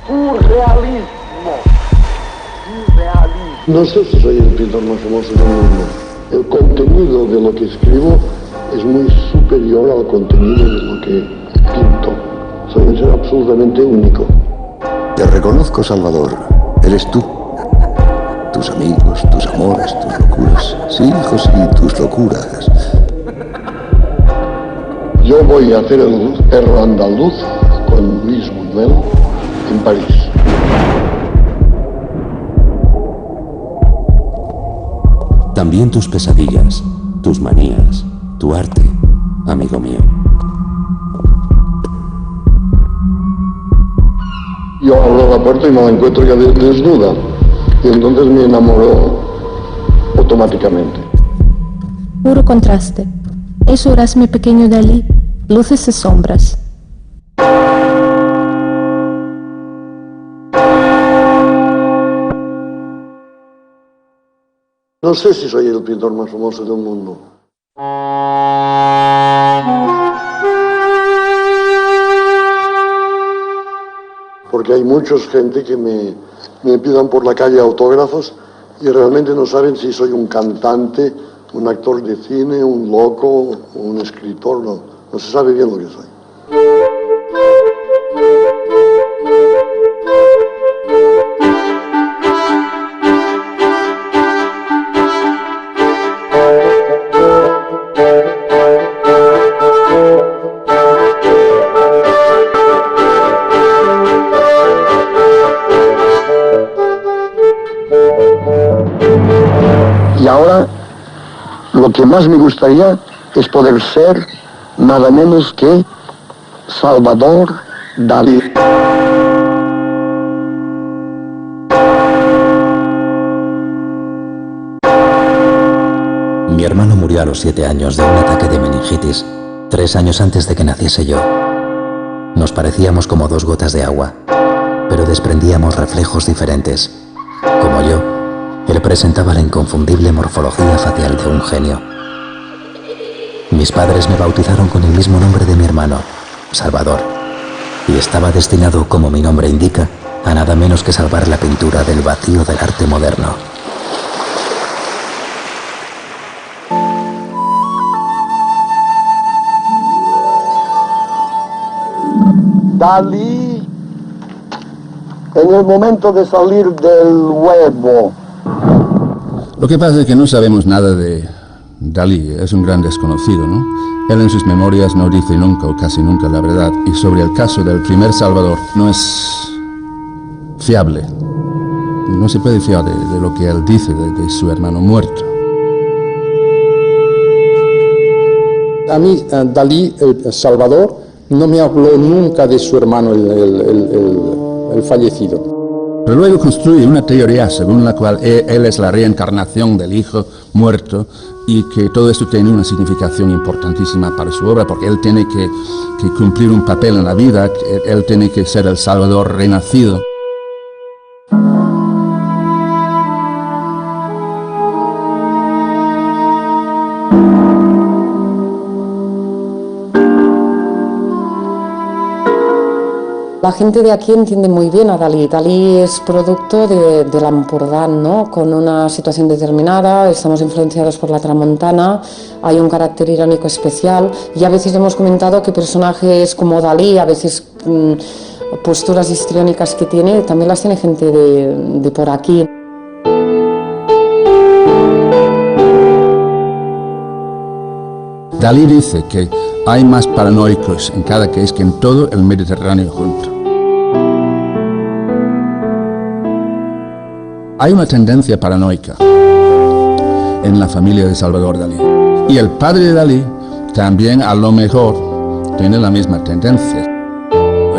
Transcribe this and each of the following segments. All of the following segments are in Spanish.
Surrealismo. No sé si soy el pintor más famoso del mundo. El contenido de lo que escribo es muy superior al contenido de lo que pinto. Soy un ser absolutamente único. Te reconozco, Salvador. Eres tú. Tus amigos, tus amores, tus locuras. Sí, hijo, sí, tus locuras. Yo voy a hacer el perro andaluz con Luis Buñuel en París. También tus pesadillas, tus manías, tu arte, amigo mío. Yo abro la puerta y me la encuentro ya desnuda. Y entonces me enamoró automáticamente. Puro contraste. Eso eras mi pequeño Dalí. Luces y sombras. No sé si soy el pintor más famoso del mundo. Porque hay mucha gente que me pidan por la calle autógrafos y realmente no saben si soy un cantante, un actor de cine, un loco o un escritor. No se sabe bien lo que soy. Y ahora, lo que más me gustaría es poder ser nada menos que Salvador Dalí. Mi hermano murió a los 7 años de un ataque de meningitis, 3 años antes de que naciese yo. Nos parecíamos como 2 gotas de agua, pero desprendíamos reflejos diferentes. Como yo, él presentaba la inconfundible morfología facial de un genio. Mis padres me bautizaron con el mismo nombre de mi hermano, Salvador, y estaba destinado, como mi nombre indica, a nada menos que salvar la pintura del vacío del arte moderno. Dalí, en el momento de salir del huevo. Lo que pasa es que no sabemos nada de Dalí, es un gran desconocido, ¿no? Él en sus memorias no dice nunca o casi nunca la verdad, y sobre el caso del primer Salvador no es fiable. No se puede fiar de lo que él dice de su hermano muerto. A mí, Dalí, el Salvador, no me habló nunca de su hermano, el fallecido. Pero luego construye una teoría según la cual él es la reencarnación del hijo muerto y que todo esto tiene una significación importantísima para su obra, porque él tiene que cumplir un papel en la vida, él tiene que ser el Salvador renacido. La gente de aquí entiende muy bien a Dalí. Dalí es producto del Ampurdán, ¿no? Con una situación determinada, estamos influenciados por la tramontana, hay un carácter irónico especial y a veces hemos comentado que personajes como Dalí, a veces posturas histriónicas que tiene, también las tiene gente de por aquí. Dalí dice que hay más paranoicos en Cadaqués que en todo el Mediterráneo junto. Hay una tendencia paranoica en la familia de Salvador Dalí. Y el padre de Dalí también a lo mejor tiene la misma tendencia.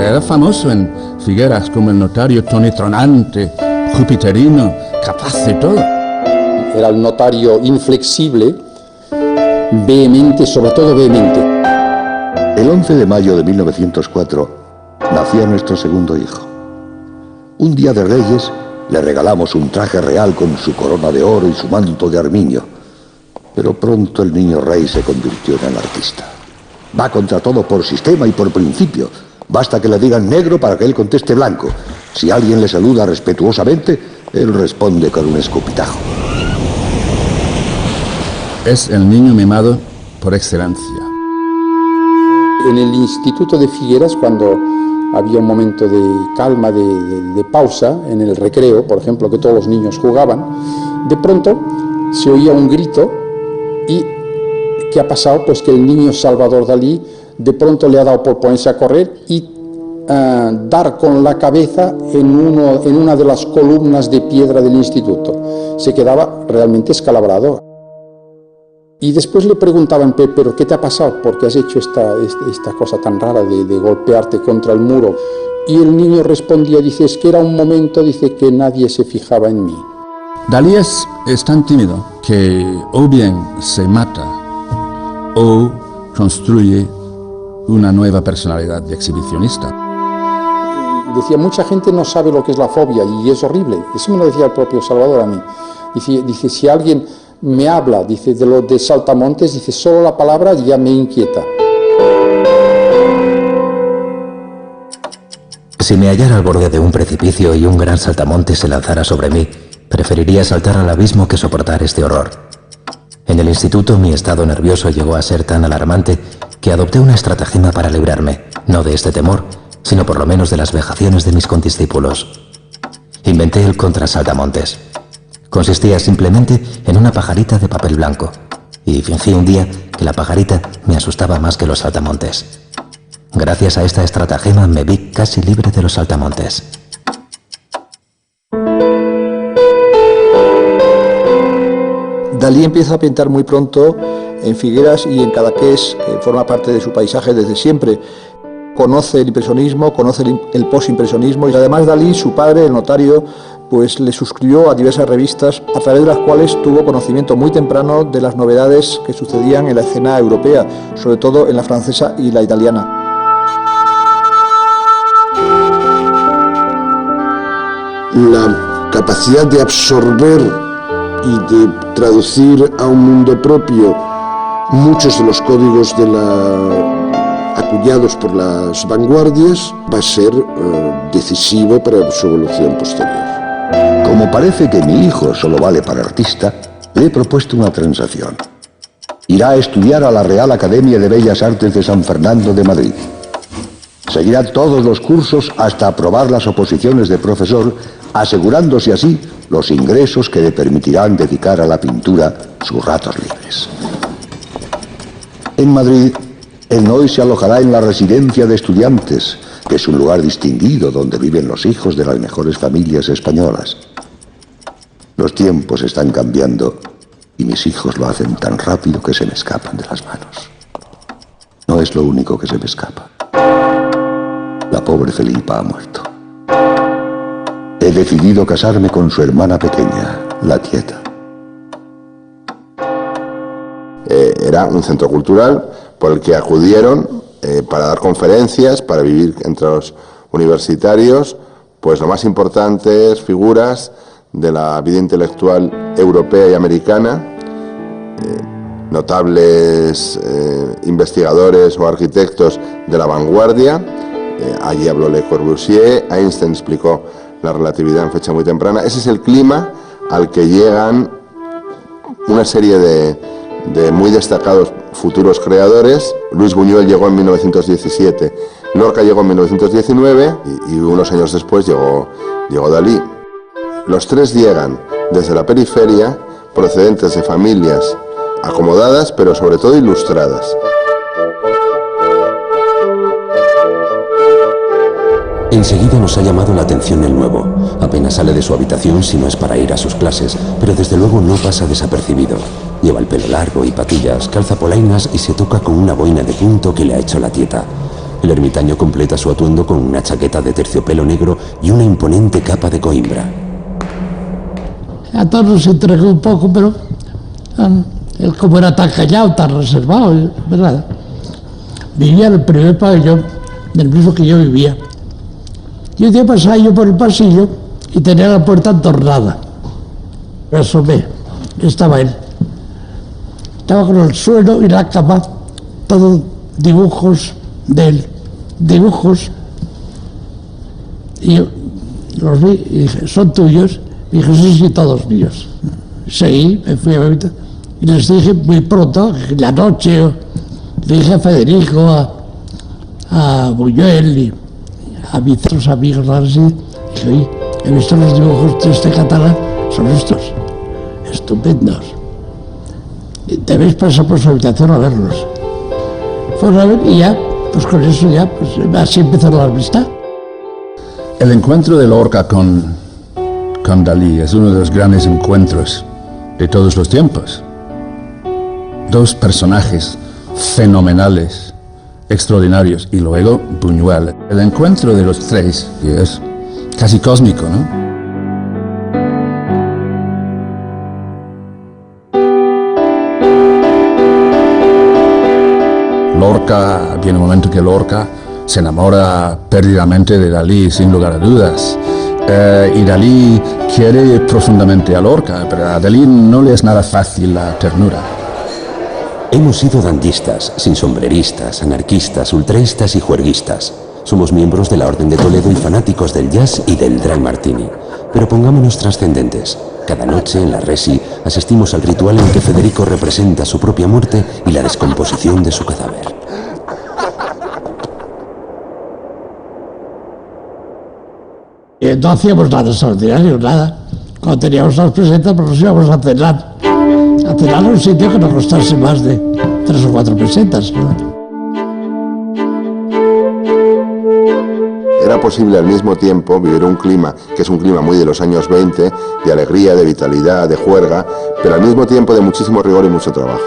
Era famoso en figuras como el notario tonitronante, jupiterino, capaz de todo. Era el notario inflexible, vehemente, sobre todo vehemente. El 11 de mayo de 1904 nacía nuestro segundo hijo. Un día de Reyes le regalamos un traje real con su corona de oro y su manto de armiño. Pero pronto el niño rey se convirtió en anarquista. Va contra todo por sistema y por principio. Basta que le digan negro para que él conteste blanco. Si alguien le saluda respetuosamente, él responde con un escupitajo. Es el niño mimado por excelencia. En el Instituto de Figueras, cuando había un momento de calma, de pausa, en el recreo, por ejemplo, que todos los niños jugaban, de pronto se oía un grito y ¿qué ha pasado? Pues que el niño Salvador Dalí de pronto le ha dado por ponerse a correr y dar con la cabeza en una de las columnas de piedra del instituto. Se quedaba realmente escalabrado. Y después le preguntaban, pero ¿qué te ha pasado? ¿Por qué has hecho esta cosa tan rara de golpearte contra el muro? Y el niño respondía, dice, es que era un momento, dice, que nadie se fijaba en mí. Dalí es tan tímido que o bien se mata o construye una nueva personalidad de exhibicionista. Decía, mucha gente no sabe lo que es la fobia y es horrible. Eso me lo decía el propio Salvador a mí. Dice si alguien me habla, dice, de lo de saltamontes, dice, solo la palabra ya me inquieta. Si me hallara al borde de un precipicio y un gran saltamontes se lanzara sobre mí, preferiría saltar al abismo que soportar este horror. En el instituto mi estado nervioso llegó a ser tan alarmante que adopté una estratagema para librarme, no de este temor, sino por lo menos de las vejaciones de mis condiscípulos. Inventé el contrasaltamontes. Consistía simplemente en una pajarita de papel blanco, y fingí un día que la pajarita me asustaba más que los saltamontes. Gracias a esta estratagema me vi casi libre de los saltamontes. Dalí empieza a pintar muy pronto en Figueras y en Cadaqués, que forma parte de su paisaje desde siempre. Conoce el impresionismo, conoce el posimpresionismo y además Dalí, su padre, el notario, pues le suscribió a diversas revistas a través de las cuales tuvo conocimiento muy temprano de las novedades que sucedían en la escena europea, sobre todo en la francesa y la italiana. La capacidad de absorber y de traducir a un mundo propio muchos de los códigos acuñados por las vanguardias va a ser decisivo para su evolución posterior. Como parece que mi hijo solo vale para artista, le he propuesto una transacción. Irá a estudiar a la Real Academia de Bellas Artes de San Fernando de Madrid. Seguirá todos los cursos hasta aprobar las oposiciones de profesor, asegurándose así los ingresos que le permitirán dedicar a la pintura sus ratos libres. En Madrid, el hoy se alojará en la residencia de estudiantes, que es un lugar distinguido donde viven los hijos de las mejores familias españolas. Los tiempos están cambiando y mis hijos lo hacen tan rápido que se me escapan de las manos. No es lo único que se me escapa. La pobre Felipa ha muerto. He decidido casarme con su hermana pequeña, la tieta. Era un centro cultural por el que acudieron para dar conferencias, para vivir entre los universitarios, pues lo más importantes figuras de la vida intelectual europea y americana, notables investigadores o arquitectos de la vanguardia. Allí habló Le Corbusier, Einstein explicó la relatividad en fecha muy temprana. Ese es el clima al que llegan una serie de muy destacados futuros creadores. Luis Buñuel llegó en 1917, Lorca llegó en 1919 y unos años después llegó Dalí. Los tres llegan desde la periferia, procedentes de familias acomodadas, pero sobre todo ilustradas. Enseguida nos ha llamado la atención el nuevo. Apenas sale de su habitación si no es para ir a sus clases, pero desde luego no pasa desapercibido. Lleva el pelo largo y patillas, calza polainas y se toca con una boina de punto que le ha hecho la tieta. El ermitaño completa su atuendo con una chaqueta de terciopelo negro y una imponente capa de coimbra. A todos se entregó un poco, pero él como era tan callado, tan reservado, ¿verdad? Vivía en el primer pabellón del mismo que yo vivía. Y un día pasaba yo por el pasillo y tenía la puerta entornada. Me asomé, estaba él. Estaba con el suelo y la cama, todos dibujos de él, dibujos. Y los vi y dije, ¿son tuyos? Y dije, sí, todos míos. Seguí, me fui a mi habitación y les dije muy pronto, en la noche, le dije a Federico, a Buñuel y a mis otros amigos, así, dije, oye, he visto los dibujos de este catalán, son estos, estupendos. Debéis pasar por su habitación a verlos. Fueron a ver y ya, pues con eso ya, pues así empezó la amistad. El encuentro de Lorca con Dalí es uno de los grandes encuentros de todos los tiempos. Dos personajes fenomenales, extraordinarios, y luego Buñuel. El encuentro de los tres es casi cósmico, ¿no? Lorca, viene un momento que Lorca se enamora perdidamente de Dalí, sin lugar a dudas. Y Dalí quiere profundamente a Lorca, pero a Dalí no le es nada fácil la ternura. Hemos sido dandistas, sinsombreristas, anarquistas, ultraístas y juerguistas. Somos miembros de la Orden de Toledo y fanáticos del jazz y del dry martini. Pero pongámonos trascendentes. Cada noche en la Resi asistimos al ritual en que Federico representa su propia muerte y la descomposición de su cadáver. No hacíamos nada extraordinario, nada. Cuando teníamos las presetas, pues nos íbamos a cenar. A cenar a un sitio que no costase más de 3 o 4 pesetas, ¿no? Era posible al mismo tiempo vivir un clima, que es un clima muy de los años 20, de alegría, de vitalidad, de juerga, pero al mismo tiempo de muchísimo rigor y mucho trabajo.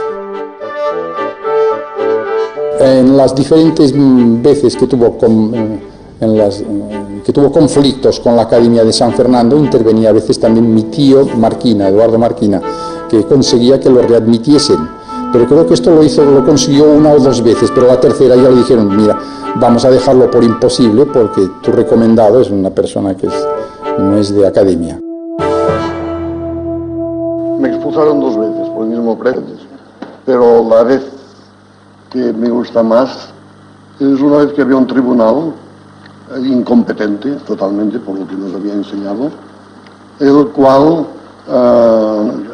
En las diferentes veces que tuvo conflictos con la Academia de San Fernando, intervenía a veces también mi tío Marquina, Eduardo Marquina, que conseguía que lo readmitiesen. Pero creo que esto lo consiguió 1 o 2 veces, pero la tercera ya le dijeron, mira, vamos a dejarlo por imposible porque tu recomendado es una persona que no es de academia. Me expulsaron 2 veces por el mismo precio, pero la vez que me gusta más es una vez que había un tribunal incompetente totalmente por lo que nos había enseñado, el cual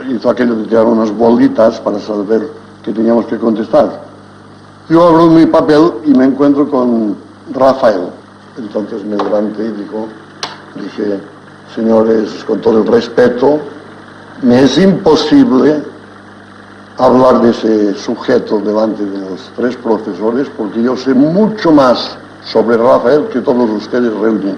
hizo aquello de tirar unas bolitas para saber qué teníamos que contestar. Yo abro mi papel y me encuentro con Rafael. Entonces me levanté y dije, señores, con todo el respeto, me es imposible hablar de ese sujeto delante de los 3 profesores porque yo sé mucho más sobre Rafael que todos ustedes reunidos.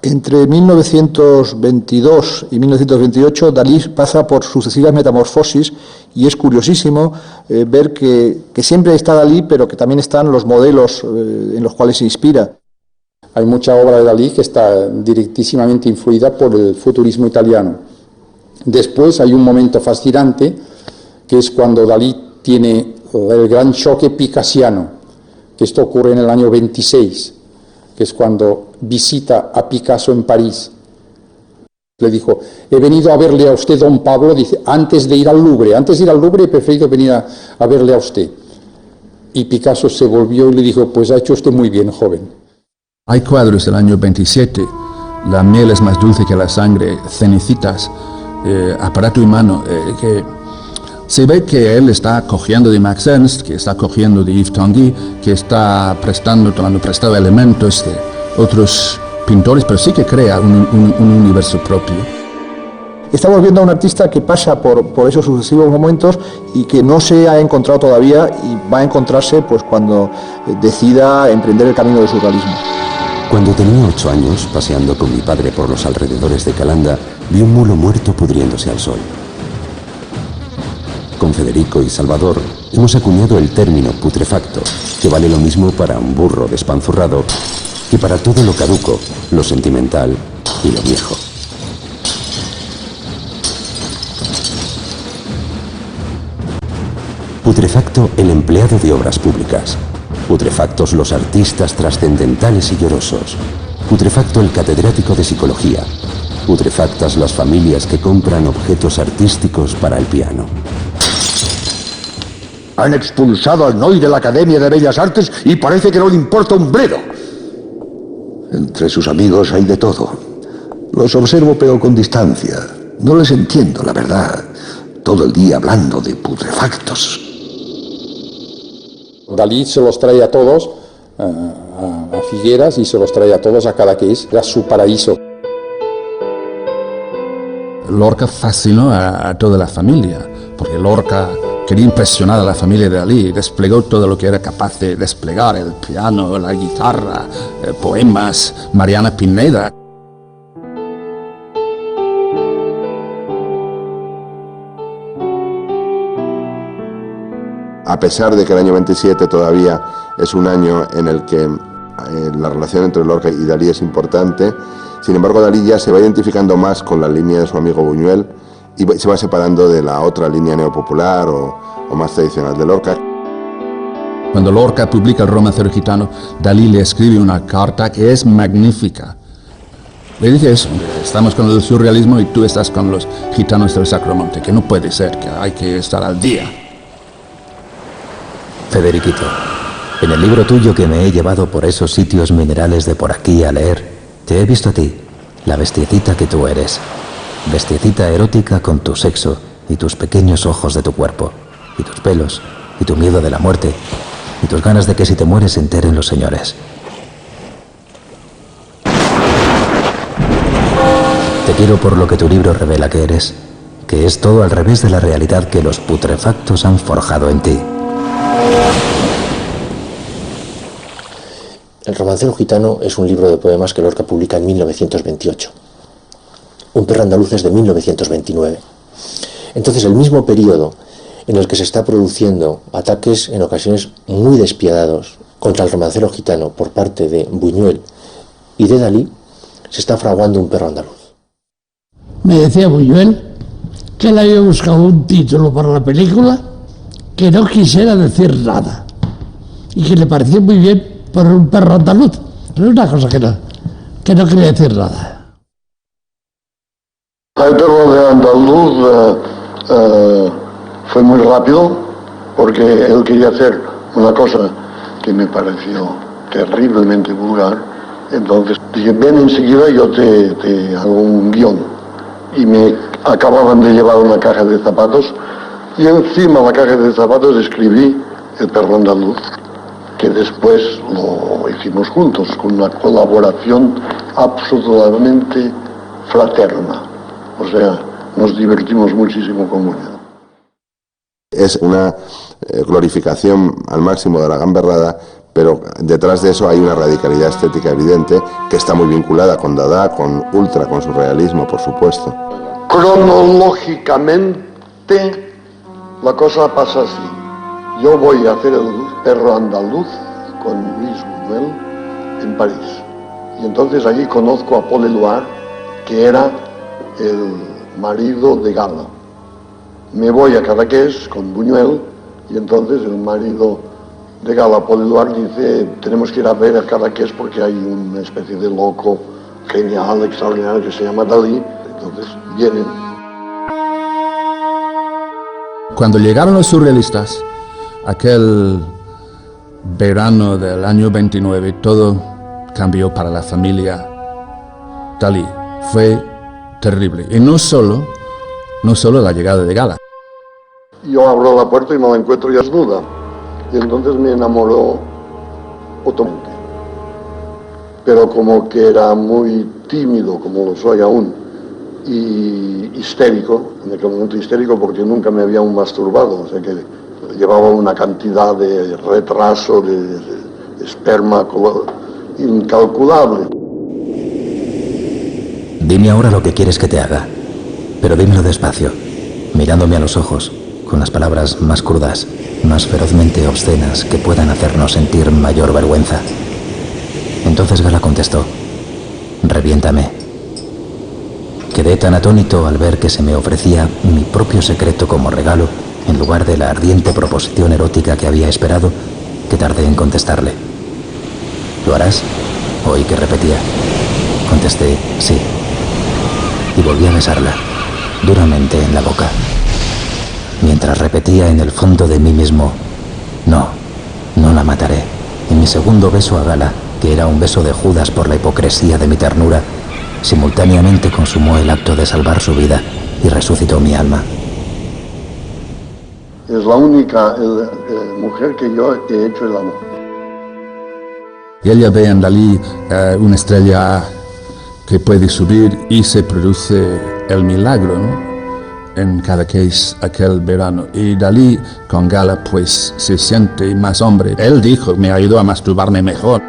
Entre 1922 y 1928 Dalí pasa por sucesivas metamorfosis y es curiosísimo ver que siempre está Dalí, pero que también están los modelos en los cuales se inspira. Hay mucha obra de Dalí que está directísimamente influida por el futurismo italiano. Después hay un momento fascinante que es cuando Dalí tiene el gran choque picassiano, que esto ocurre en el año 26, que es cuando visita a Picasso en París. Le dijo, he venido a verle a usted, don Pablo, dice, antes de ir al Louvre he preferido venir a verle a usted. Y Picasso se volvió y le dijo, pues ha hecho usted muy bien, joven. Hay cuadros del año 27, La miel es más dulce que la sangre, Cenicitas, Aparato y mano, que se ve que él está cogiendo de Max Ernst, que está cogiendo de Yves Tanguy, que está tomando prestado elementos de otros pintores, pero sí que crea un universo propio. Estamos viendo a un artista que pasa por esos sucesivos momentos y que no se ha encontrado todavía y va a encontrarse pues cuando decida emprender el camino del surrealismo. Cuando tenía 8 años, paseando con mi padre por los alrededores de Calanda, vi un mulo muerto pudriéndose al sol. Con Federico y Salvador hemos acuñado el término putrefacto, que vale lo mismo para un burro despanzurrado que para todo lo caduco, lo sentimental y lo viejo. Putrefacto el empleado de obras públicas. Putrefactos los artistas trascendentales y llorosos. Putrefacto el catedrático de psicología. Putrefactas las familias que compran objetos artísticos para el piano. Han expulsado al Noy de la Academia de Bellas Artes y parece que no le importa un bledo. Entre sus amigos hay de todo. Los observo pero con distancia. No les entiendo, la verdad. Todo el día hablando de putrefactos. Dalí se los trae a todos a Figueras y se los trae a todos a Cadaqués. Era su paraíso. Lorca fascinó a toda la familia, porque Lorca quería impresionar a la familia de Dalí, desplegó todo lo que era capaz de desplegar, el piano, la guitarra, poemas, Mariana Pineda. A pesar de que el año 27 todavía es un año en el que la relación entre Lorca y Dalí es importante, sin embargo Dalí ya se va identificando más con la línea de su amigo Buñuel y se va separando de la otra línea neopopular o más tradicional de Lorca. Cuando Lorca publica el Romancero Gitano, Dalí le escribe una carta que es magnífica. Le dice eso: estamos con el surrealismo y tú estás con los gitanos del Sacromonte, que no puede ser, que hay que estar al día. Federiquito, en el libro tuyo que me he llevado por esos sitios minerales de por aquí a leer, te he visto a ti, la bestiecita que tú eres. Bestiecita erótica con tu sexo y tus pequeños ojos de tu cuerpo, y tus pelos, y tu miedo de la muerte, y tus ganas de que si te mueres se enteren los señores. Te quiero por lo que tu libro revela que eres, que es todo al revés de la realidad que los putrefactos han forjado en ti. El Romancero Gitano es un libro de poemas que Lorca publica en 1928. Un perro andaluz es de 1929. Entonces, el mismo periodo en el que se está produciendo ataques en ocasiones muy despiadados contra el Romancero Gitano por parte de Buñuel y de Dalí, se está fraguando un perro andaluz. Me decía Buñuel que él había buscado un título para la película que no quisiera decir nada y que le parecía muy bien poner un perro andaluz. Es una cosa que no quería decir nada. El perro de andaluz fue muy rápido porque él quería hacer una cosa que me pareció terriblemente vulgar. Entonces dije, ven enseguida, yo te hago un guión. Y me acababan de llevar una caja de zapatos y encima de la caja de zapatos escribí El perro andaluz, que después lo hicimos juntos, con una colaboración absolutamente fraterna. O sea, nos divertimos muchísimo con Buñuel. Es una glorificación al máximo de la gamberrada, pero detrás de eso hay una radicalidad estética evidente que está muy vinculada con Dada, con Ultra, con su realismo, por supuesto. Cronológicamente la cosa pasa así. Yo voy a hacer el perro andaluz con Luis Buñuel en París. Y entonces allí conozco a Paul Éluard, que era el marido de Gala. Me voy a Cadaqués con Buñuel y entonces el marido de Gala, Paul Éluard, dice, tenemos que ir a ver a Cadaqués porque hay una especie de loco genial, extraordinario que se llama Dalí. Entonces vienen. Cuando llegaron los surrealistas, aquel verano del año 29, todo cambió para la familia Dalí. Fue terrible. Y no solo la llegada de Gala. Yo abro la puerta y me la encuentro ya desnuda. Y entonces me enamoró totalmente. Pero como que era muy tímido, como lo soy aún, y histérico, en aquel momento histérico porque nunca me había masturbado, o sea que llevaba una cantidad de retraso, de esperma incalculable. Dime ahora lo que quieres que te haga, pero dímelo despacio, mirándome a los ojos, con las palabras más crudas, más ferozmente obscenas que puedan hacernos sentir mayor vergüenza. Entonces Gala contestó, reviéntame. Quedé tan atónito al ver que se me ofrecía mi propio secreto como regalo, en lugar de la ardiente proposición erótica que había esperado, que tardé en contestarle. ¿Lo harás? Oí que repetía. Contesté, sí. Y volví a besarla, duramente en la boca, mientras repetía en el fondo de mí mismo, no la mataré. En mi segundo beso a Gala, que era un beso de Judas por la hipocresía de mi ternura, simultáneamente consumó el acto de salvar su vida y resucitó mi alma. Es la única mujer que yo he hecho el amor. Y ella ve en Dalí una estrella que puede subir y se produce el milagro, ¿no? En Cadaqués aquel verano. Y Dalí con Gala pues se siente más hombre. Él dijo, me ayudó a masturbarme mejor.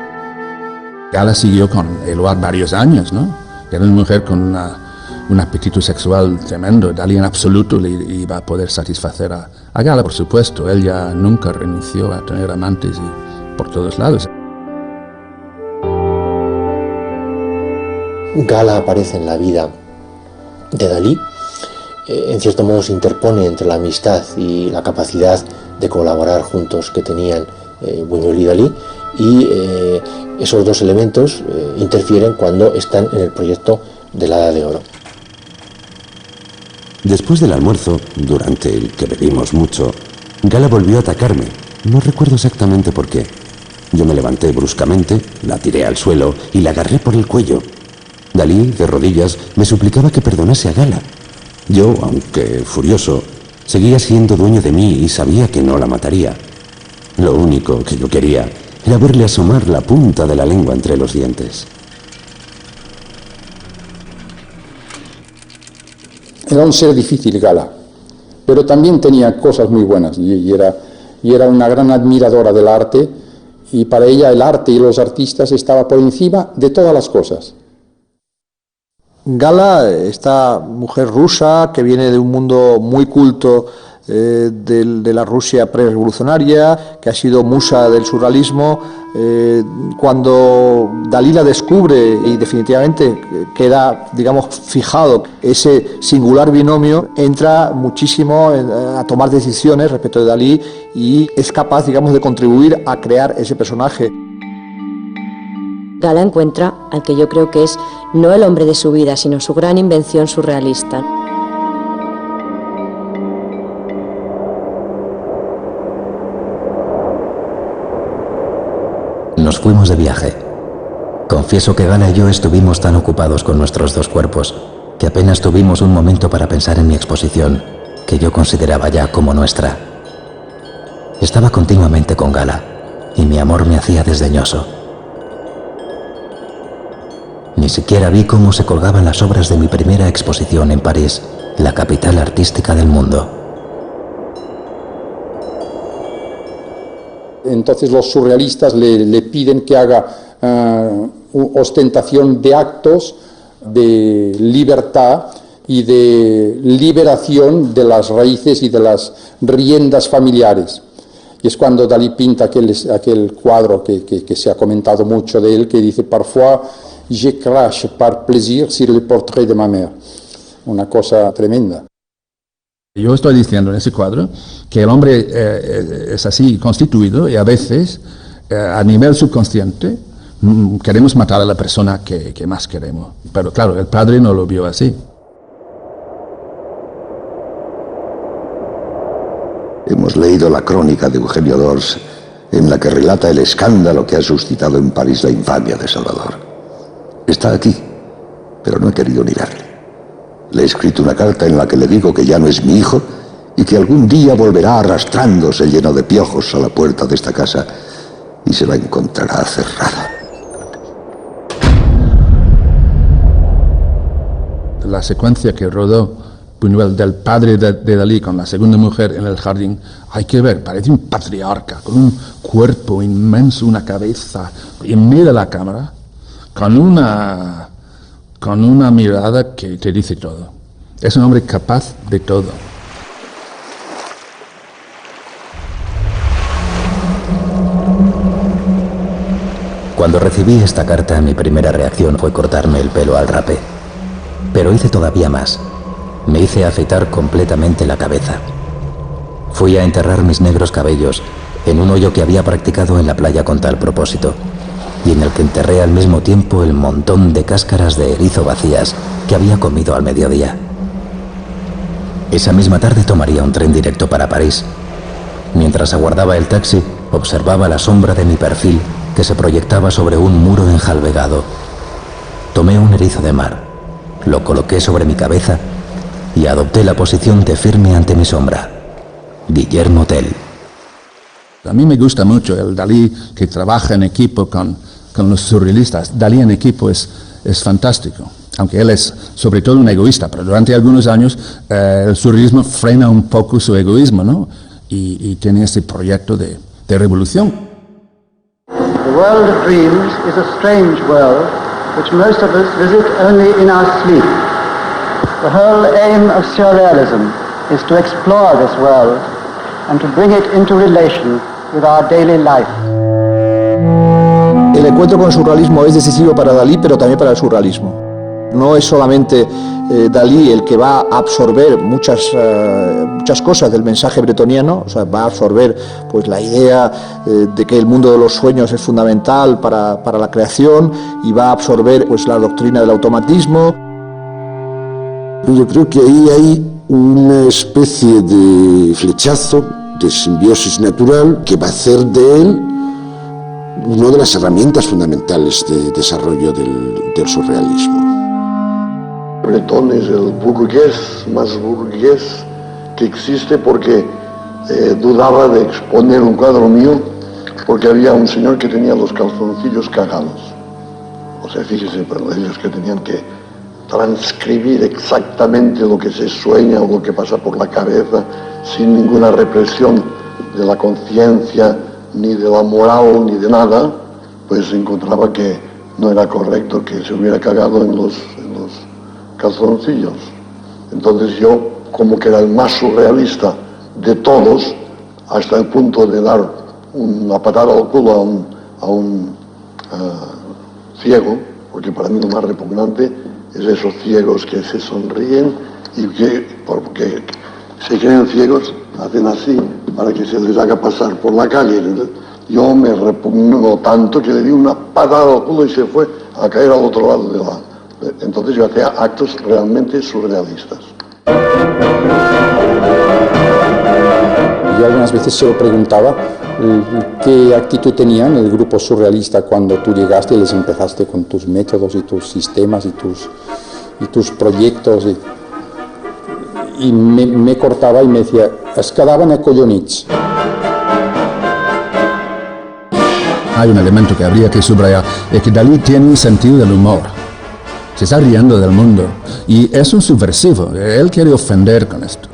Gala siguió con Éluard varios años, ¿no? Era una mujer con un apetito sexual tremendo. Dalí en absoluto le iba a poder satisfacer a Gala, por supuesto. Él ya nunca renunció a tener amantes y por todos lados. Gala aparece en la vida de Dalí, en cierto modo se interpone entre la amistad y la capacidad de colaborar juntos que tenían Buñuel y Dalí, y esos dos elementos interfieren cuando están en el proyecto de la Edad de Oro. Después del almuerzo, durante el que bebimos mucho, Gala volvió a atacarme. No recuerdo exactamente por qué. Yo me levanté bruscamente, la tiré al suelo y la agarré por el cuello. Dalí, de rodillas, me suplicaba que perdonase a Gala. Yo, aunque furioso, seguía siendo dueño de mí y sabía que no la mataría. Lo único que yo quería era verle asomar la punta de la lengua entre los dientes. Era un ser difícil, Gala, pero también tenía cosas muy buenas y era una gran admiradora del arte, y para ella el arte y los artistas estaba por encima de todas las cosas. Gala, esta mujer rusa que viene de un mundo muy culto de la Rusia prerevolucionaria, que ha sido musa del surrealismo, cuando Dalí la descubre y definitivamente queda, digamos, fijado ese singular binomio, entra muchísimo a tomar decisiones respecto de Dalí y es capaz, digamos, de contribuir a crear ese personaje. Gala encuentra al que yo creo que es no el hombre de su vida, sino su gran invención surrealista. Nos fuimos de viaje. Confieso que Gala y yo estuvimos tan ocupados con nuestros dos cuerpos que apenas tuvimos un momento para pensar en mi exposición, que yo consideraba ya como nuestra. Estaba continuamente con Gala y mi amor me hacía desdeñoso. Ni siquiera vi cómo se colgaban las obras de mi primera exposición en París, la capital artística del mundo. Entonces los surrealistas le piden que haga ostentación de actos de libertad y de liberación de las raíces y de las riendas familiares. Y es cuando Dalí pinta aquel cuadro que se ha comentado mucho de él, que dice «Parfois je crache par plaisir sur le portrait de ma mère». Una cosa tremenda. Yo estoy diciendo en ese cuadro que el hombre es así constituido y a veces, a nivel subconsciente, queremos matar a la persona que más queremos. Pero claro, el padre no lo vio así. Hemos leído la crónica de Eugenio d'Ors, en la que relata el escándalo que ha suscitado en París la infamia de Salvador. Está aquí, pero no he querido ni verle. Le he escrito una carta en la que le digo que ya no es mi hijo y que algún día volverá arrastrándose lleno de piojos a la puerta de esta casa y se la encontrará cerrada. La secuencia que rodó Buñuel del padre de Dalí con la segunda mujer en el jardín, hay que ver, parece un patriarca, con un cuerpo inmenso, una cabeza en medio de la cámara, con una mirada que te dice todo. Es un hombre capaz de todo. Cuando recibí esta carta, mi primera reacción fue cortarme el pelo al rapé. Pero hice todavía más. Me hice afeitar completamente la cabeza. Fui a enterrar mis negros cabellos en un hoyo que había practicado en la playa con tal propósito, y en el que enterré al mismo tiempo el montón de cáscaras de erizo vacías que había comido al mediodía. Esa misma tarde tomaría un tren directo para París. Mientras aguardaba el taxi, observaba la sombra de mi perfil que se proyectaba sobre un muro enjalbegado. Tomé un erizo de mar, lo coloqué sobre mi cabeza y adopté la posición de firme ante mi sombra. Guillermo Tell. A mí me gusta mucho el Dalí que trabaja en equipo con los surrealistas. Dalí en equipo es fantástico, aunque él es sobre todo un egoísta, pero durante algunos años el surrealismo frena un poco su egoísmo, ¿no? Y tiene este proyecto de revolución. The world of dreams is a strange world which most of us visit only in our sleep. The whole aim of surrealism is to explore this world and to bring it into relation with our daily life. El encuentro con el surrealismo es decisivo para Dalí, pero también para el surrealismo. No es solamente Dalí el que va a absorber muchas cosas del mensaje bretoniano, o sea, va a absorber pues la idea de que el mundo de los sueños es fundamental para la creación, y va a absorber pues la doctrina del automatismo. Yo creo que ahí hay una especie de flechazo, de simbiosis natural, que va a hacer de él una de las herramientas fundamentales de desarrollo del surrealismo. Breton es el burgués más burgués que existe, porque dudaba de exponer un cuadro mío porque había un señor que tenía los calzoncillos cagados. O sea, fíjese, pero ellos que tenían que transcribir exactamente lo que se sueña o lo que pasa por la cabeza, sin ninguna represión de la conciencia, ni de la moral, ni de nada, pues encontraba que no era correcto que se hubiera cagado en los calzoncillos. Entonces yo, como que era el más surrealista de todos, hasta el punto de dar una patada al culo a un ciego, porque para mí lo más repugnante es esos ciegos que se sonríen y que, porque se creen ciegos, hacen así para que se les haga pasar por la calle. Yo me repugno tanto que le di una patada al culo y se fue a caer al otro lado de la... Entonces yo hacía actos realmente surrealistas. Yo algunas veces se lo preguntaba qué actitud tenían el grupo surrealista cuando tú llegaste y les empezaste con tus métodos y tus sistemas y tus proyectos. Y me cortaba y me decía, es quedaban acollonits. Hay un elemento que habría que subrayar, es que Dalí tiene un sentido del humor. Se está riendo del mundo y es un subversivo. Él quiere ofender con esto.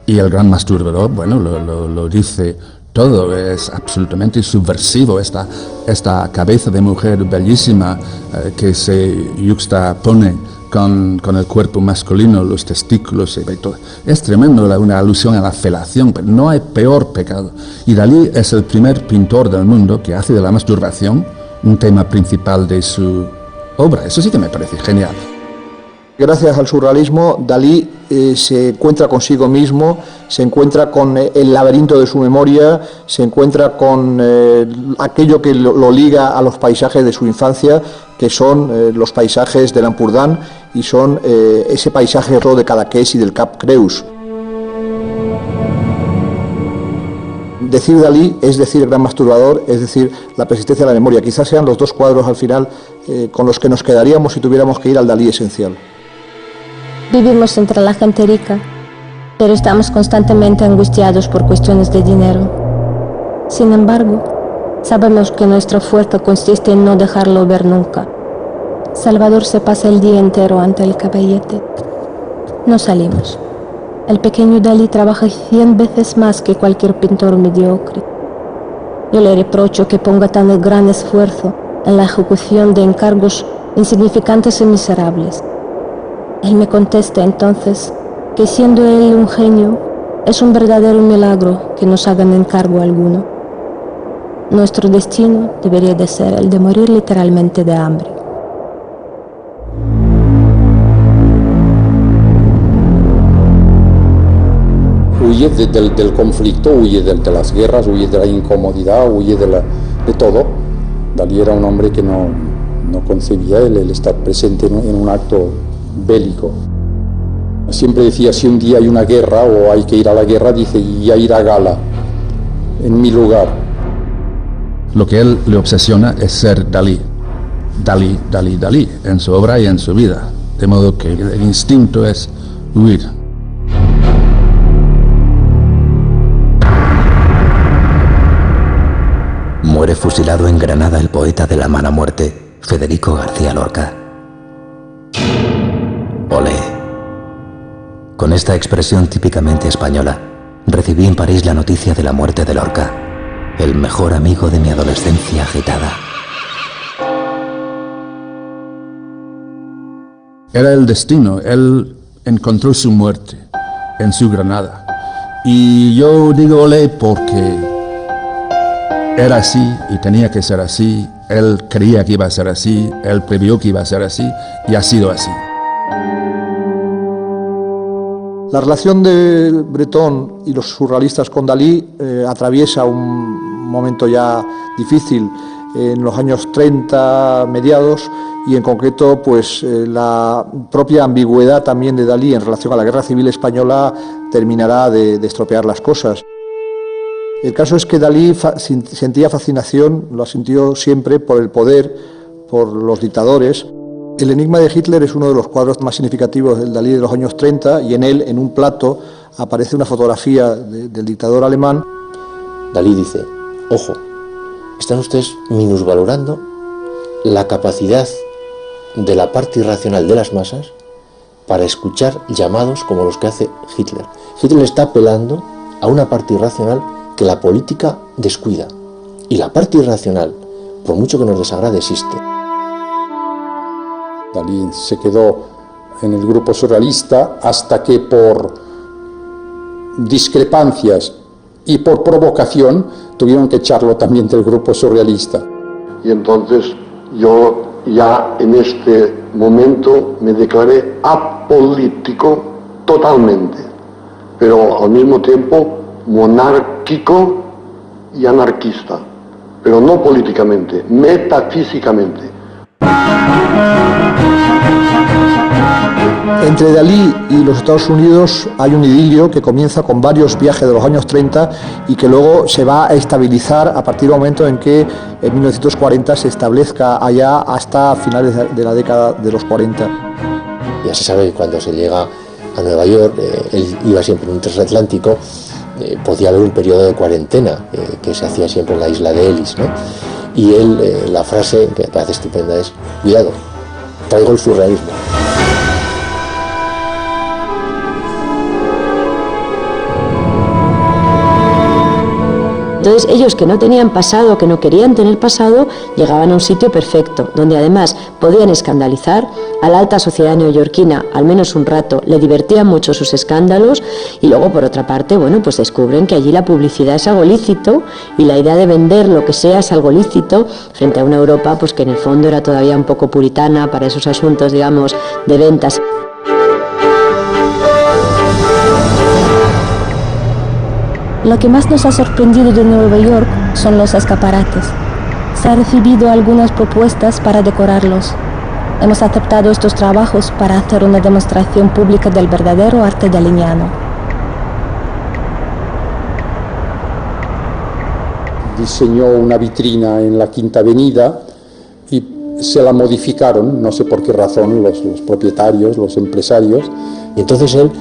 Y el gran masturbador, bueno, lo dice todo, es absolutamente subversivo. Esta cabeza de mujer bellísima que se yuxtapone con el cuerpo masculino, los testículos y todo. Es tremendo, una alusión a la felación, pero no hay peor pecado. Y Dalí es el primer pintor del mundo que hace de la masturbación un tema principal de su obra. Eso sí que me parece genial. Gracias al surrealismo, Dalí se encuentra consigo mismo, se encuentra con el laberinto de su memoria, se encuentra con aquello que lo liga a los paisajes de su infancia, que son los paisajes del Ampurdán y son ese paisaje de Cadaqués y del Cap Creus. Decir Dalí es decir el gran masturbador, es decir la persistencia de la memoria. Quizás sean los dos cuadros al final con los que nos quedaríamos si tuviéramos que ir al Dalí esencial. Vivimos entre la gente rica, pero estamos constantemente angustiados por cuestiones de dinero. Sin embargo, sabemos que nuestra fuerza consiste en no dejarlo ver nunca. Salvador se pasa el día entero ante el caballete. No salimos. El pequeño Dalí trabaja 100 veces más que cualquier pintor mediocre. Yo le reprocho que ponga tan gran esfuerzo en la ejecución de encargos insignificantes y miserables. Él me contesta entonces que siendo él un genio, es un verdadero milagro que nos hagan encargo alguno. Nuestro destino debería de ser el de morir literalmente de hambre. Huye del conflicto, huye de las guerras, huye de la incomodidad, huye de todo. Dalí era un hombre que no concebía el estar presente en un acto bélico. Siempre decía, si un día hay una guerra o hay que ir a la guerra, dice, ya irá Gala, en mi lugar. Lo que él le obsesiona es ser Dalí. Dalí, Dalí, Dalí, en su obra y en su vida. De modo que el instinto es huir. Muere fusilado en Granada el poeta de la mala muerte, Federico García Lorca. Olé. Con esta expresión típicamente española, recibí en París la noticia de la muerte de Lorca, el mejor amigo de mi adolescencia agitada. Era el destino, él encontró su muerte en su Granada. Y yo digo olé porque era así y tenía que ser así, él creía que iba a ser así, él previó que iba a ser así y ha sido así. La relación de Breton y los surrealistas con Dalí atraviesa un momento ya difícil en los años 30 mediados y en concreto pues la propia ambigüedad también de Dalí en relación a la Guerra Civil Española terminará de estropear las cosas. El caso es que Dalí sentía fascinación, lo sintió siempre por el poder, por los dictadores. El enigma de Hitler es uno de los cuadros más significativos del Dalí de los años 30 y en él, en un plato, aparece una fotografía del dictador alemán. Dalí dice, ojo, están ustedes minusvalorando la capacidad de la parte irracional de las masas para escuchar llamados como los que hace Hitler. Hitler está apelando a una parte irracional que la política descuida. Y la parte irracional, por mucho que nos desagrade, existe. Dalí se quedó en el grupo surrealista hasta que por discrepancias y por provocación tuvieron que echarlo también del grupo surrealista. Y entonces yo ya en este momento me declaré apolítico totalmente, pero al mismo tiempo monárquico y anarquista, pero no políticamente, metafísicamente. Entre Dalí y los Estados Unidos hay un idilio que comienza con varios viajes de los años 30 y que luego se va a estabilizar a partir del momento en que en 1940 se establezca allá hasta finales de la década de los 40. Ya se sabe que cuando se llega a Nueva York, él iba siempre en un transatlántico, podía haber un periodo de cuarentena que se hacía siempre en la isla de Ellis, ¿no? Y él, la frase que me parece estupenda es, cuidado, traigo el surrealismo. Entonces ellos que no tenían pasado, que no querían tener pasado, llegaban a un sitio perfecto, donde además podían escandalizar a la alta sociedad neoyorquina, al menos un rato, le divertían mucho sus escándalos y luego por otra parte, bueno, pues descubren que allí la publicidad es algo lícito y la idea de vender lo que sea es algo lícito frente a una Europa pues que en el fondo era todavía un poco puritana para esos asuntos, digamos, de ventas. Lo que más nos ha sorprendido de Nueva York son los escaparates. Se han recibido algunas propuestas para decorarlos. Hemos aceptado estos trabajos para hacer una demostración pública del verdadero arte daliniano. Diseñó una vitrina en la Quinta Avenida y se la modificaron, no sé por qué razón, los propietarios, los empresarios. Y entonces él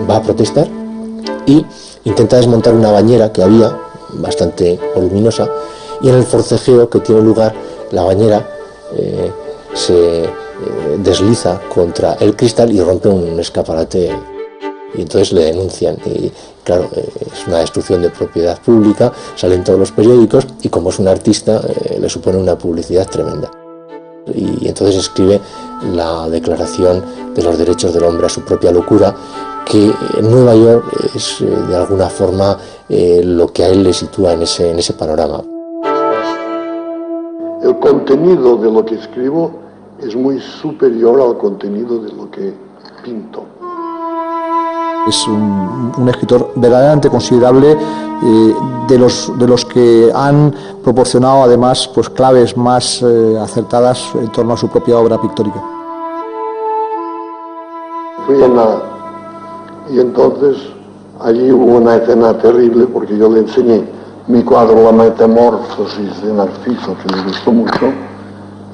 va a protestar y intenta desmontar una bañera que había, bastante voluminosa, y en el forcejeo que tiene lugar, la bañera se desliza contra el cristal y rompe un escaparate. Y entonces le denuncian. Y claro, es una destrucción de propiedad pública, sale en todos los periódicos y como es un artista, le supone una publicidad tremenda. Y entonces escribe la Declaración de los Derechos del Hombre a su propia locura, que en Nueva York es de alguna forma lo que a él le sitúa en ese panorama. El contenido de lo que escribo es muy superior al contenido de lo que pinto. Es un escritor verdaderamente considerable, de los que han proporcionado además pues, claves más acertadas en torno a su propia obra pictórica. Fui y entonces allí hubo una escena terrible porque yo le enseñé mi cuadro La Metamorfosis de Narciso, que me gustó mucho,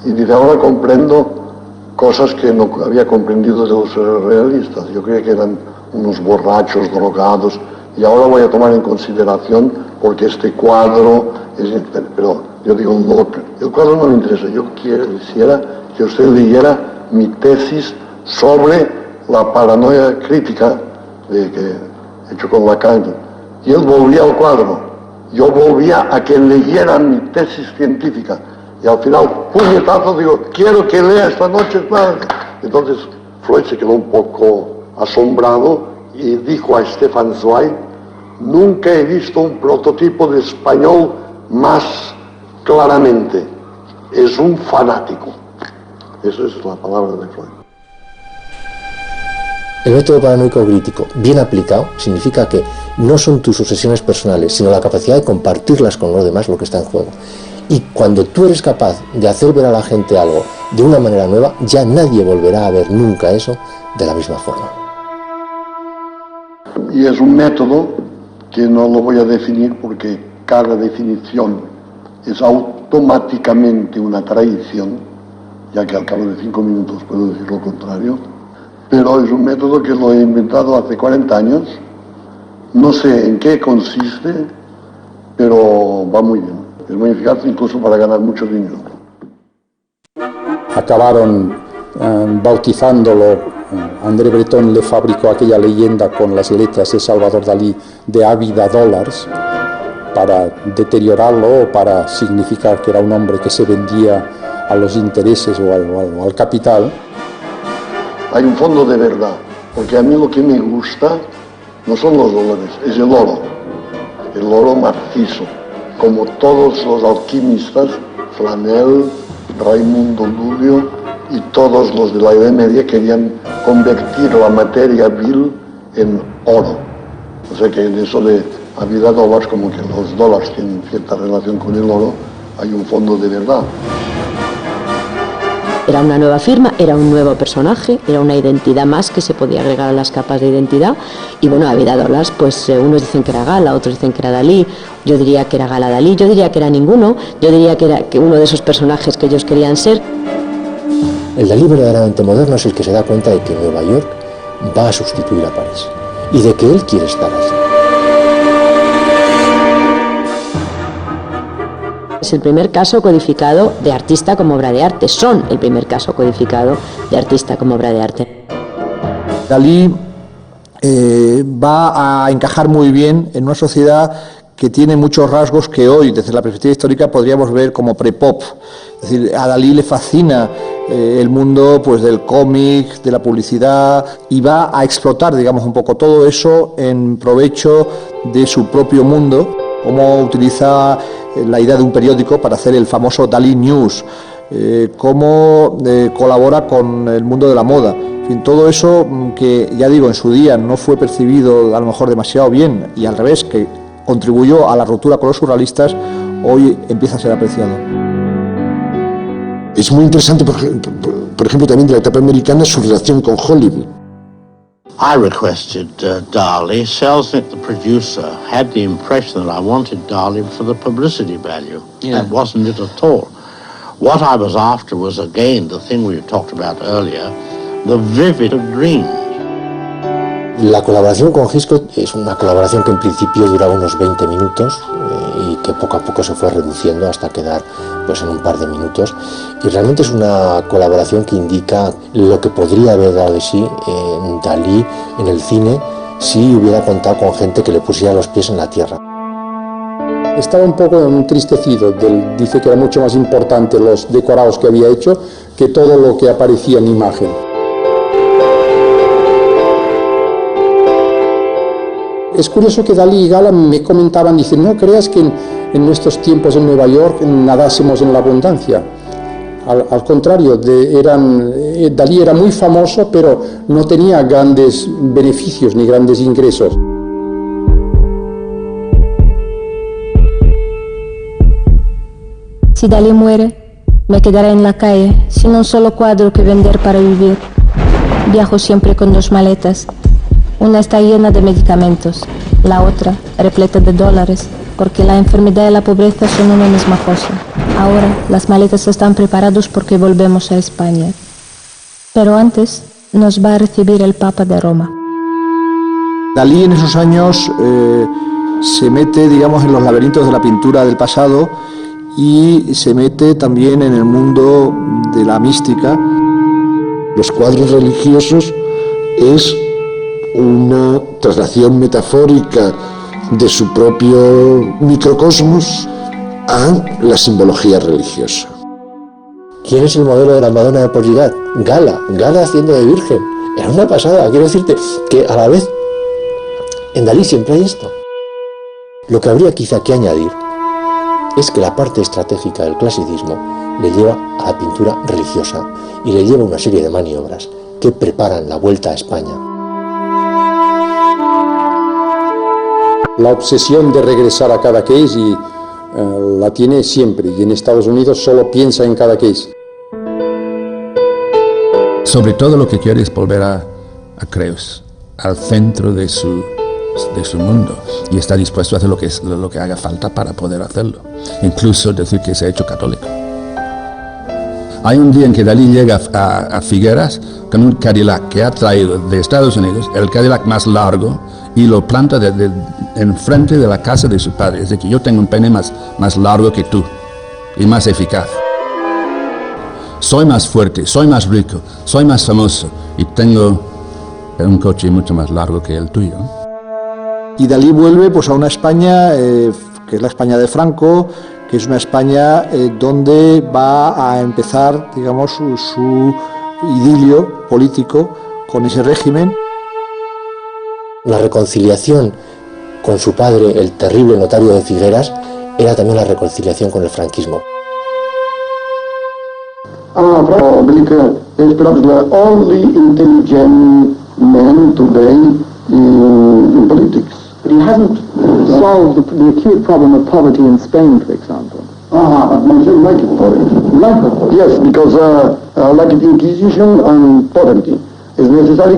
y dice, ahora comprendo cosas que no había comprendido de los realistas. Yo creía que eran unos borrachos drogados, y ahora voy a tomar en consideración porque este cuadro es... Pero yo digo, no, el cuadro no me interesa, yo quisiera que usted leyera mi tesis sobre la paranoia crítica que he hecho con Lacan. Y él volvía al cuadro, yo volvía a que leyera mi tesis científica, y al final, puñetazo, digo, quiero que lea esta noche. Entonces Freud se quedó un poco asombrado y dijo a Stefan Zweig, nunca he visto un prototipo de español más claramente, es un fanático. Esa es la palabra de Freud. El método paranoico crítico, bien aplicado, significa que no son tus obsesiones personales, sino la capacidad de compartirlas con los demás, lo que está en juego. Y cuando tú eres capaz de hacer ver a la gente algo de una manera nueva, ya nadie volverá a ver nunca eso de la misma forma. Y es un método que no lo voy a definir porque cada definición es automáticamente una traición, ya que al cabo de 5 minutos puedo decir lo contrario, pero es un método que lo he inventado hace 40 años, no sé en qué consiste, pero va muy bien, es muy eficaz incluso para ganar mucho dinero. Acabaron bautizándolo, André Breton le fabricó aquella leyenda con las letras de Salvador Dalí de Ávida Dólares para deteriorarlo o para significar que era un hombre que se vendía a los intereses o al capital. Hay un fondo de verdad, porque a mí lo que me gusta no son los dólares, es el oro macizo, como todos los alquimistas, Flanel, Raimundo Lulio y todos los de la Edad Media querían convertir la materia vil en oro. O sea que en eso de Ávida Dólares, como que los dólares tienen cierta relación con el oro, hay un fondo de verdad. Era una nueva firma, era un nuevo personaje, era una identidad más que se podía agregar a las capas de identidad. Y bueno, Ávida Dólares, pues unos dicen que era Gala, otros dicen que era Dalí, yo diría que era Gala Dalí, yo diría que era ninguno, yo diría que era uno de esos personajes que ellos querían ser. El Dalí verdaderamente moderno es el que se da cuenta de que Nueva York va a sustituir a París y de que él quiere estar allí. Es el primer caso codificado de artista como obra de arte, son el primer caso codificado de artista como obra de arte. Dalí va a encajar muy bien en una sociedad que tiene muchos rasgos que hoy, desde la perspectiva histórica, podríamos ver como pre-pop. Es decir, a Dalí le fascina el mundo pues, del cómic, de la publicidad, y va a explotar, digamos, un poco todo eso en provecho de su propio mundo, cómo utiliza la idea de un periódico para hacer el famoso Dalí News, cómo colabora con el mundo de la moda. En fin, todo eso que, ya digo, en su día no fue percibido a lo mejor demasiado bien, y al revés, que contribuyó a la ruptura con los surrealistas, hoy empieza a ser apreciado. Es muy interesante, por ejemplo, también de la etapa americana, su relación con Hollywood. I requested Dali. Selznick, the producer, had the impression that I wanted Dali for the publicity value. Yeah. That wasn't it at all. What I was after was, again, the thing we talked about earlier, the vivid of dreams. La colaboración con Hitchcock es una colaboración que en principio duraba unos 20 minutos y que poco a poco se fue reduciendo hasta quedar pues en un par de minutos, y realmente es una colaboración que indica lo que podría haber dado de sí Dalí en el cine si hubiera contado con gente que le pusiera los pies en la tierra. Estaba un poco entristecido, dice que era mucho más importante los decorados que había hecho que todo lo que aparecía en imagen. Es curioso que Dalí y Gala me comentaban, dicen, no creas que en nuestros tiempos en Nueva York nadásemos en la abundancia. Al contrario, Dalí era muy famoso, pero no tenía grandes beneficios ni grandes ingresos. Si Dalí muere, me quedaré en la calle, sin un solo cuadro que vender para vivir. Viajo siempre con 2 maletas. Una está llena de medicamentos, la otra repleta de dólares. porque la enfermedad y la pobreza son una misma cosa. Ahora las maletas están preparadas porque volvemos a España. Pero antes nos va a recibir el Papa de Roma. Dalí en esos años se mete, digamos, en los laberintos de la pintura del pasado y se mete también en el mundo de la mística. Los cuadros religiosos es una traslación metafórica de su propio microcosmos a la simbología religiosa. ¿Quién es el modelo de la Madonna de Portligat? Gala haciendo de virgen. Era una pasada. Quiero decirte que a la vez en Dalí siempre hay esto. Lo que habría quizá que añadir es que la parte estratégica del clasicismo le lleva a la pintura religiosa y le lleva una serie de maniobras que preparan la vuelta a España. La obsesión de regresar a Cadaqués y la tiene siempre, y en Estados Unidos solo piensa en Cadaqués. Sobre todo lo que quiere es volver a Creus, al centro de su mundo, y está dispuesto a hacer lo que haga falta para poder hacerlo, incluso decir que se ha hecho católico. Hay un día en que Dalí llega a Figueras con un Cadillac que ha traído de Estados Unidos, el Cadillac más largo, y lo planta enfrente de la casa de su padre. Es decir, yo tengo un pene más largo que tú y más eficaz. Soy más fuerte, soy más rico, soy más famoso y tengo un coche mucho más largo que el tuyo. Y Dalí vuelve pues a una España que es la España de Franco, que es una España donde va a empezar, digamos, su idilio político con ese régimen. La reconciliación con su padre, el terrible notario de Figueras, era también la reconciliación con el franquismo. Probably is perhaps the only intelligent man today in politics. But he hasn't solved the acute problem of poverty in Spain, for example. Like it. Yes, because like the Inquisition and poverty, it's necessary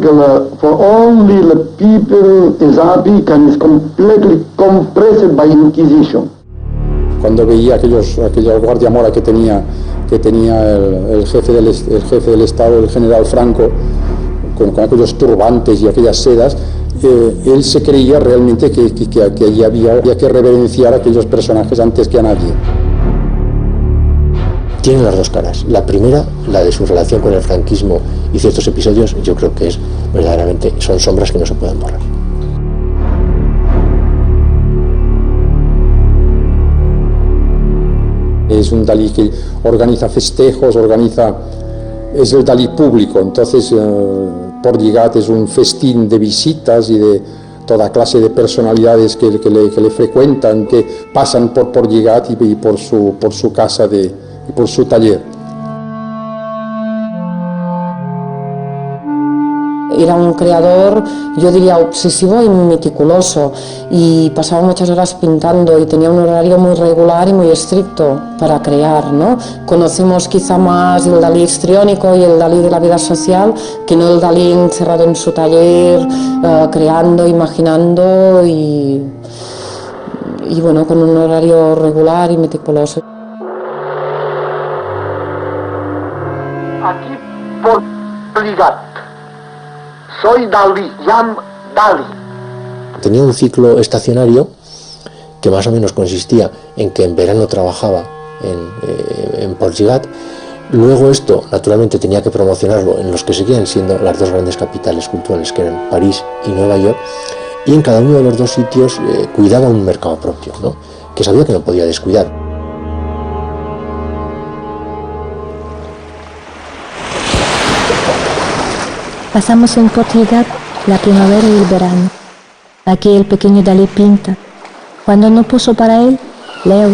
for only the people is happy and is completely compressed by Inquisition. Cuando veía aquella guardia mora que tenía el jefe del Estado, el general Franco, con aquellos turbantes y aquellas sedas, él se creía realmente que allí había que reverenciar a aquellos personajes antes que a nadie. Tiene las dos caras. La primera, la de su relación con el franquismo y ciertos episodios, yo creo que es verdaderamente, son sombras que no se pueden borrar. Es un Dalí que organiza festejos, es el Dalí público, entonces Portligat es un festín de visitas y de toda clase de personalidades que le frecuentan, que pasan por Portligat y por su casa y por su taller. Era un creador, yo diría, obsesivo y meticuloso, y pasaba muchas horas pintando y tenía un horario muy regular y muy estricto para crear, ¿no? Conocemos quizá más el Dalí histriónico y el Dalí de la vida social que no el Dalí encerrado en su taller, creando, imaginando y bueno, con un horario regular y meticuloso. Aquí Portligat. Soy Dalí, Jan Dalí. Tenía un ciclo estacionario que más o menos consistía en que en verano trabajaba en Portligat. Luego esto, naturalmente, tenía que promocionarlo en los que seguían siendo las dos grandes capitales culturales, que eran París y Nueva York, y en cada uno de los dos sitios cuidaba un mercado propio, ¿no? Que sabía que no podía descuidar. Pasamos en Portligat la primavera y el verano. Aquí el pequeño Dalí pinta. Cuando no puso para él, leo,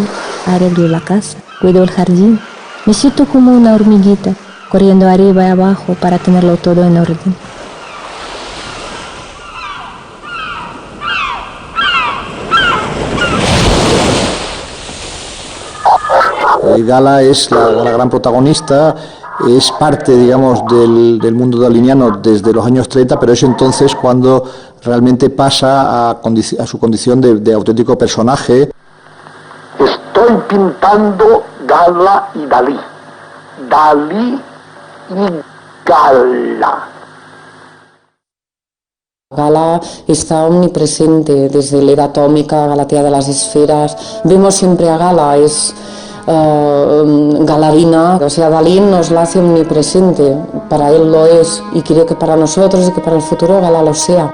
arreglo la casa, cuido el jardín. Me siento como una hormiguita, corriendo arriba y abajo para tenerlo todo en orden. Gala es la gran protagonista. Es parte, digamos, del mundo daliniano desde los años 30, pero es entonces cuando realmente pasa a su condición de auténtico personaje. estoy pintando Gala y Dalí. Dalí y Gala. Gala está omnipresente desde la edad atómica, Galatea de las esferas. Vemos siempre a Gala, es galarina, o sea, Dalí nos la hace omnipresente, para él lo es y quiere que para nosotros y que para el futuro Gala lo sea.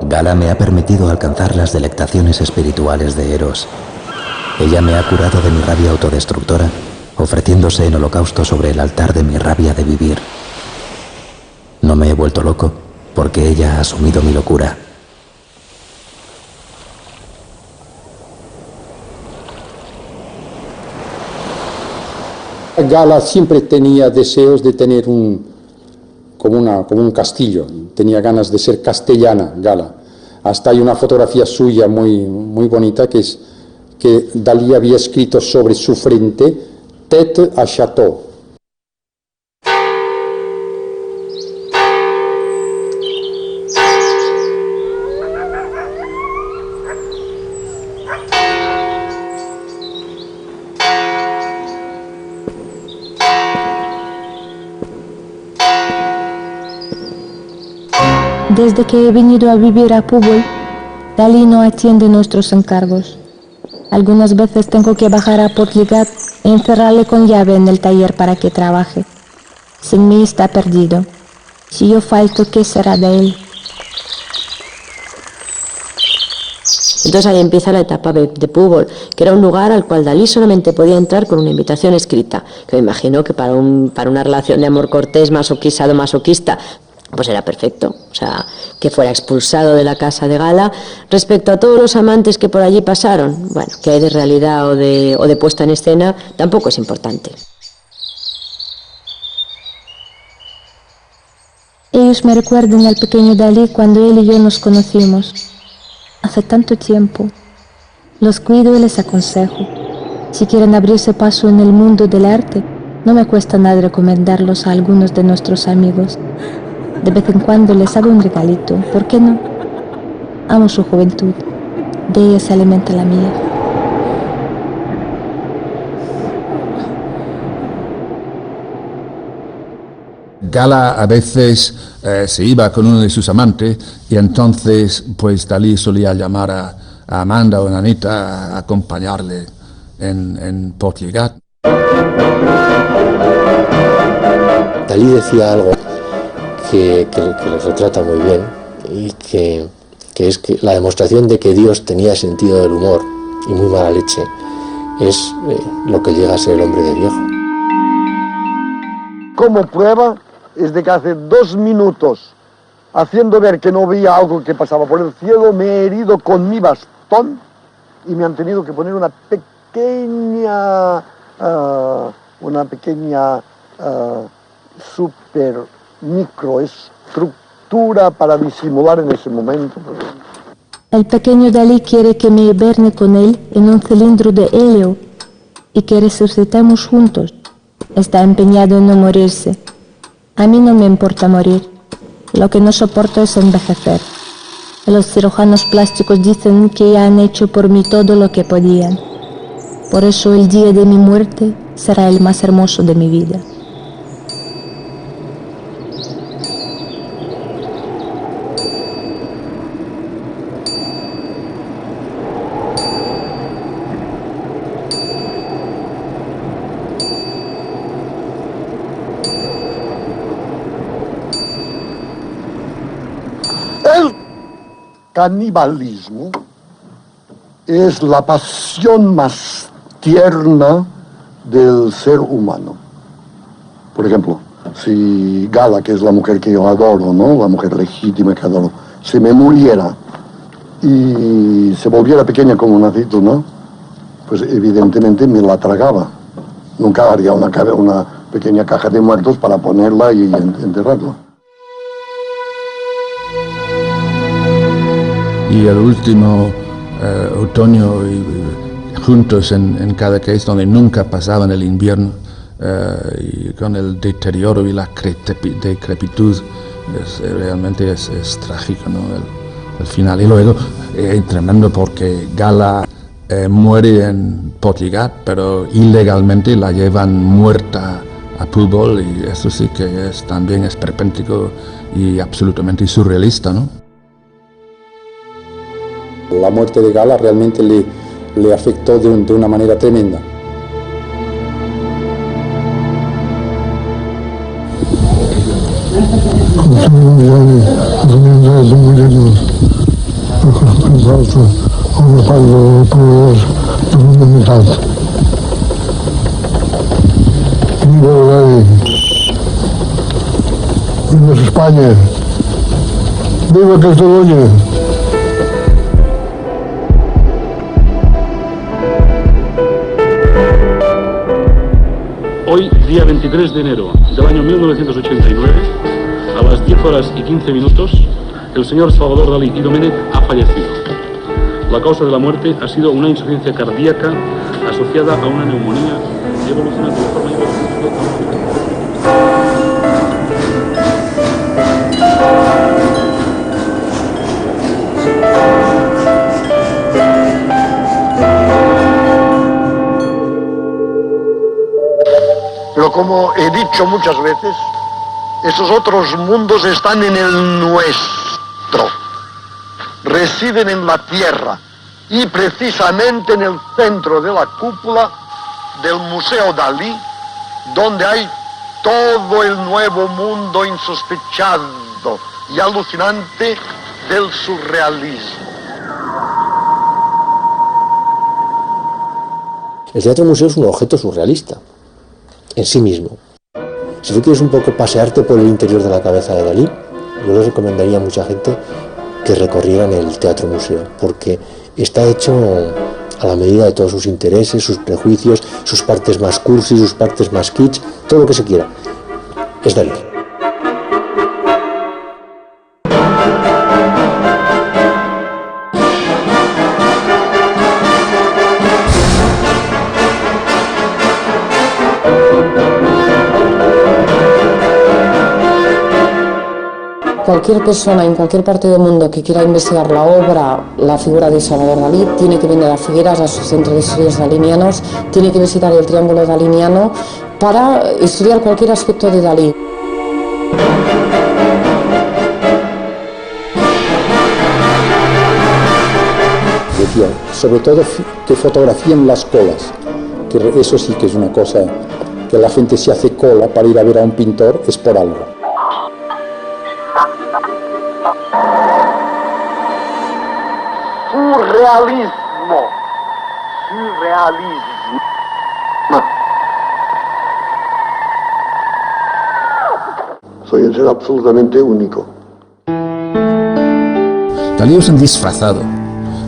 Gala me ha permitido alcanzar las delectaciones espirituales de Eros. Ella me ha curado de mi rabia autodestructora, ofreciéndose en holocausto sobre el altar de mi rabia de vivir. No me he vuelto loco, porque ella ha asumido mi locura. Gala siempre tenía deseos de tener como un castillo, tenía ganas de ser castellana, Gala. Hasta hay una fotografía suya muy bonita que es que Dalí había escrito sobre su frente Tête à Château. Desde que he venido a vivir a Púbol, Dalí no atiende nuestros encargos. Algunas veces tengo que bajar a Portligat e encerrarle con llave en el taller para que trabaje. Sin mí está perdido. Si yo falto, ¿qué será de él? Entonces ahí empieza la etapa de Púbol, que era un lugar al cual Dalí solamente podía entrar con una invitación escrita, que me imagino que para una relación de amor cortés, masoquista, pues era perfecto. O sea, que fuera expulsado de la casa de Gala. Respecto a todos los amantes que por allí pasaron, bueno, que hay de realidad o de puesta en escena, tampoco es importante. Ellos me recuerdan al pequeño Dalí cuando él y yo nos conocimos. Hace tanto tiempo. Los cuido y les aconsejo. Si quieren abrirse paso en el mundo del arte, no me cuesta nada recomendarlos a algunos de nuestros amigos. De vez en cuando les hago un regalito, ¿por qué no? Amo su juventud, de ella se alimenta la mía. Gala a veces se iba con uno de sus amantes y entonces pues Dalí solía llamar a Amanda o a Anita a acompañarle en Portligat. Dalí decía algo que lo retrata muy bien y que es que la demostración de que Dios tenía sentido del humor y muy mala leche es lo que llega a ser el hombre de viejo. Como prueba es de que hace 2 minutos, haciendo ver que no veía algo que pasaba por el cielo, me he herido con mi bastón y me han tenido que poner una pequeña super microestructura para disimular en ese momento. El pequeño Dalí quiere que me hiberne con él en un cilindro de helio y que resucitemos juntos. Está empeñado en no morirse. A mí no me importa morir. Lo que no soporto es envejecer. Los cirujanos plásticos dicen que ya han hecho por mí todo lo que podían. Por eso el día de mi muerte será el más hermoso de mi vida. El canibalismo es la pasión más tierna del ser humano. Por ejemplo, si Gala, que es la mujer que yo adoro, ¿no?, la mujer legítima que adoro, se me muriera y se volviera pequeña como un acito, ¿no?, pues evidentemente me la tragaba. Nunca haría una pequeña caja de muertos para ponerla y enterrarla. Y el último otoño juntos en Cadaqués, donde nunca pasaban el invierno, y con el deterioro y la decrepitud, realmente es trágico, ¿no? El final. Y luego tremendo porque Gala muere en Portligat, pero ilegalmente la llevan muerta a Púbol, y eso sí que también es perpéntico y absolutamente surrealista, ¿no? La muerte de Gala realmente le afectó de una manera tremenda. ¡Viva España! ¡Viva Cataluña! Hoy, día 23 de enero del año 1989, a las 10 horas y 15 minutos, el señor Salvador Dalí y Domènech ha fallecido. La causa de la muerte ha sido una insuficiencia cardíaca asociada a una neumonía evolucionando de forma irreversible. Pero como he dicho muchas veces, esos otros mundos están en el nuestro, residen en la tierra y precisamente en el centro de la cúpula del Museo Dalí, donde hay todo el nuevo mundo insospechado y alucinante del surrealismo. El teatro museo es un objeto surrealista en sí mismo. Si tú quieres un poco pasearte por el interior de la cabeza de Dalí, yo les recomendaría a mucha gente que recorrieran el teatro museo, porque está hecho a la medida de todos sus intereses, sus prejuicios, sus partes más cursi, sus partes más kitsch, todo lo que se quiera. Es Dalí. Cualquier persona en cualquier parte del mundo que quiera investigar la obra, la figura de Salvador Dalí, tiene que venir a Figueras, a su centro de estudios dalinianos, tiene que visitar el Triángulo Daliniano para estudiar cualquier aspecto de Dalí. Decía, sobre todo que fotografíen las colas, que eso sí que es una cosa, que la gente se hace cola para ir a ver a un pintor, es por algo. Surrealismo. Surrealismo. Soy un ser absolutamente único. Dalí es un disfrazado,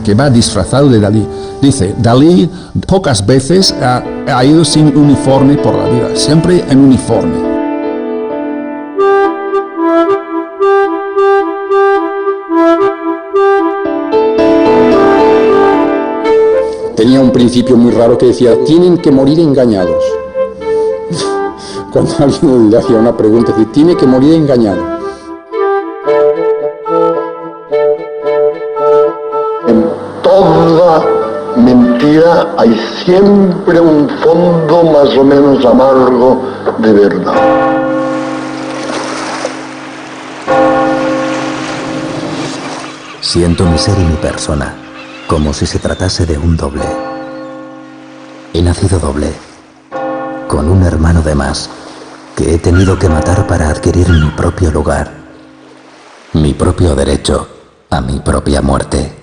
que va disfrazado de Dalí. Dice, Dalí pocas veces ha ido sin uniforme por la vida, siempre en uniforme. Tenía un principio muy raro que decía, tienen que morir engañados. Cuando alguien le hacía una pregunta, decía, tiene que morir engañado. En toda mentira hay siempre un fondo más o menos amargo de verdad. Siento mi ser y mi persona, como si se tratase de un doble. He nacido doble, con un hermano de más, que he tenido que matar para adquirir mi propio lugar, mi propio derecho a mi propia muerte.